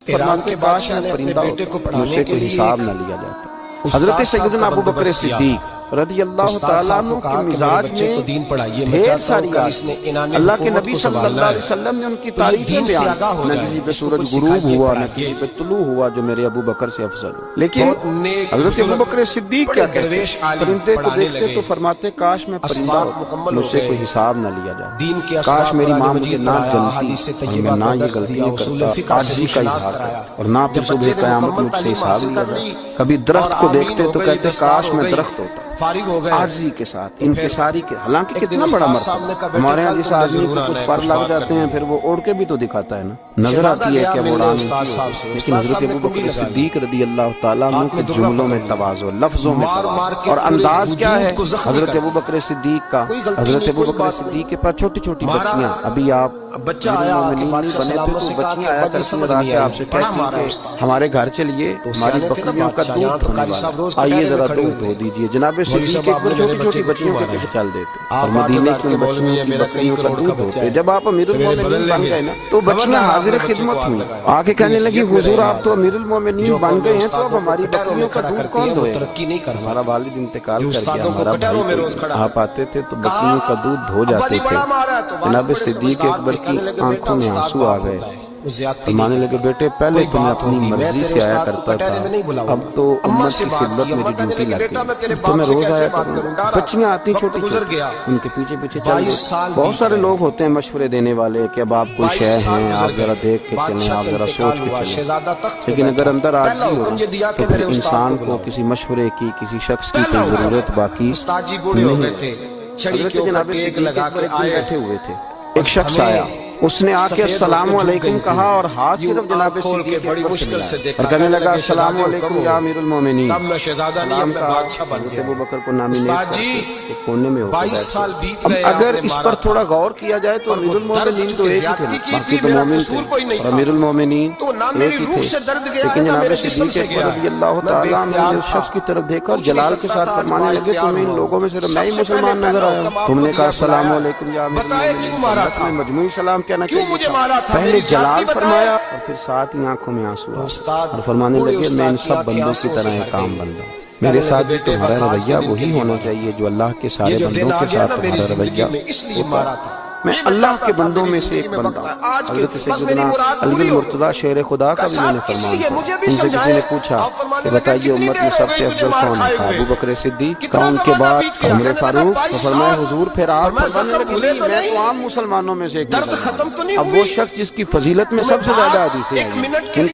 ایران کے بادشاہ نے اپنے بیٹے کو پڑھانے کے لیے حساب نہ لیا جاتا۔ حضرت سیدنا ابو بکر صدیق رضی اللہ تعالیٰ عنہ کے مزاج میں ڈھیر ساری اللہ کے نبی صلی اللہ علیہ وسلم نے ان کی تعریفیں بیان، نہ کسی پہ سورج غروب ہوا نہ کسی پہ طلوع ہوا جو میرے ابو بکر سے افضل ہو۔ لیکن حضرت ابو بکر صدیق کیا کہتے ہیں؟ پرندے کو دیکھتے تو فرماتے کاش میں پرندہ ہوں، مجھ سے کوئی حساب نہ لیا جائے، کاش میری ماں مجھے نہ جنتی اور میں نہ یہ غلطیاں کرتا، عاجزی کا اظہار کرتا اور نہ پھر صبح قیامت مجھ سے حساب لیا جائے۔ کبھی درخت کو دیکھتے تو کہتے کاش میں درخت ہوتا، عاجزی کے ساتھ، انکساری کے، حالانکہ کتنا بڑا مرتبہ۔ ہمارے ہاں جس آدمی کو کچھ پر لگ جاتے ہیں پھر وہ اڑ کے بھی تو دکھاتا ہے نا، نظر آتی ہے کہ وہ اڑان اونچی ہو، لیکن حضرت ابو بکر صدیق رضی اللہ تعالیٰ عنہ کے جملوں میں تواضع، لفظوں میں تواضع، اور انداز کیا ہے حضرت ابو بکر صدیق کا؟ حضرت ابو بکر صدیق کے پاس چھوٹی چھوٹی بچیاں، ابھی آپ مومنین نہیں بنے تھے تو بچیاں آیا کرتی ہیں آ کے آپ سے کہتی کہ ہمارے گھر چلیے، ہماری بکریوں کا دودھ دھونے والا، آئیے ذرا دودھ دھو دیجئے۔ جناب صدیق ایک بار چھوٹی چھوٹی بچیوں کے پیچھے چل دیتے اور مدینے کی بچیوں کی بکریوں کا دودھ دھوتے۔ جب آپ امیر المومنین بن گئے نا تو بچیاں حاضر خدمت ہوئی، آ کے کہنے لگی حضور آپ تو امیر المومنین بن گئے ہیں تو اب ہماری بکریوں کا دودھ کون دھوئے؟ ہمارا والد انتقال کر گیا، ہمارا بھائی، آپ آتے تھے تو بکریوں کا دودھ دھو جاتے تھے۔ جناب صدیق اکبر کی آنکھوں میں آنسو آ گئے، فرمانے لگے بیٹے پہلے تو میں اپنی مرضی سے آیا کرتا تھا، اب تو امت کی خدمت میری ڈیوٹی لگ گئی تو میں روز آیا کروں۔ بچیاں آتی چھوٹی چھوٹی، ان کے پیچھے پیچھے چل گئے۔ بہت سارے لوگ ہوتے ہیں مشورے دینے والے کہ اب آپ کوئی شے ہیں، آپ ذرا دیکھ کے چلیں، آپ ذرا سوچ کے چلیں، لیکن اگر اندر عاجزی ہو تو پھر انسان کو کسی مشورے کی، کسی شخص کی کوئی ضرورت باقی نہیں ہے۔ حضرت جناب صدیق اکبر ایک دن بیٹھے ہوئے تھے، ایک شخص آیا، اس نے آ کے السلام علیکم کہا اور ہاتھ صرف جناب صدیق اکبر سے ملایا اور کہنے لگا السلام علیکم یا امیر المومنین۔ سلام کا حضرت ابو بکر کو نامینیٹ کرتے ایک کونے میں ہو کے بیٹھے۔ اب اگر اس پر تھوڑا غور کیا جائے تو امیر المومنین تو ایک ہی تھے، باقی تو مومن تھے اور امیر المومنین ایک ہی تھے، لیکن جناب صدیق اکبر رضی اللہ تعالیٰ عنہ نے اس شخص کی طرف دیکھا اور جلال کے ساتھ فرمانے لگے تمہیں ان لوگوں میں صرف میں ہی مسلمان نظر آیا ہوں، تم نے کہا السلام علیکم یا امیر المومنین، مجموعی سلام کہنا چاہیے تھا۔ پہلے جلال فرمایا اور پھر ساتھ ہی آنکھوں میں آنسو آیا اور فرمانے لگے میں ان سب بندوں کی طرح ایک عام بندہ ہوں، میرے ساتھ بھی تمہارا رویہ وہی ہونا چاہیے جو اللہ کے سارے بندوں کے ساتھ تمہارا رویہ ہوتا ہے۔ میں اللہ کے بندوں میں سے ایک بندہ ہوں۔ حضرت سیدنا علی المرتضیٰ شیر خدا کا بھی میں نے فرمان تھا۔ ان سے کسی نے پوچھا کہ بتائیے امت میں سب سے افضل کون ہے؟ ابو بکر صدیق کا، ان کے بعد عمر فاروق، تو فرمایا حضور پھر آپ؟ فرمانے لگے میں تو عام مسلمانوں میں سے ایک مسلمان۔ اب وہ شخص جس کی فضیلت میں سب سے زیادہ حدیثیں آئی ہیں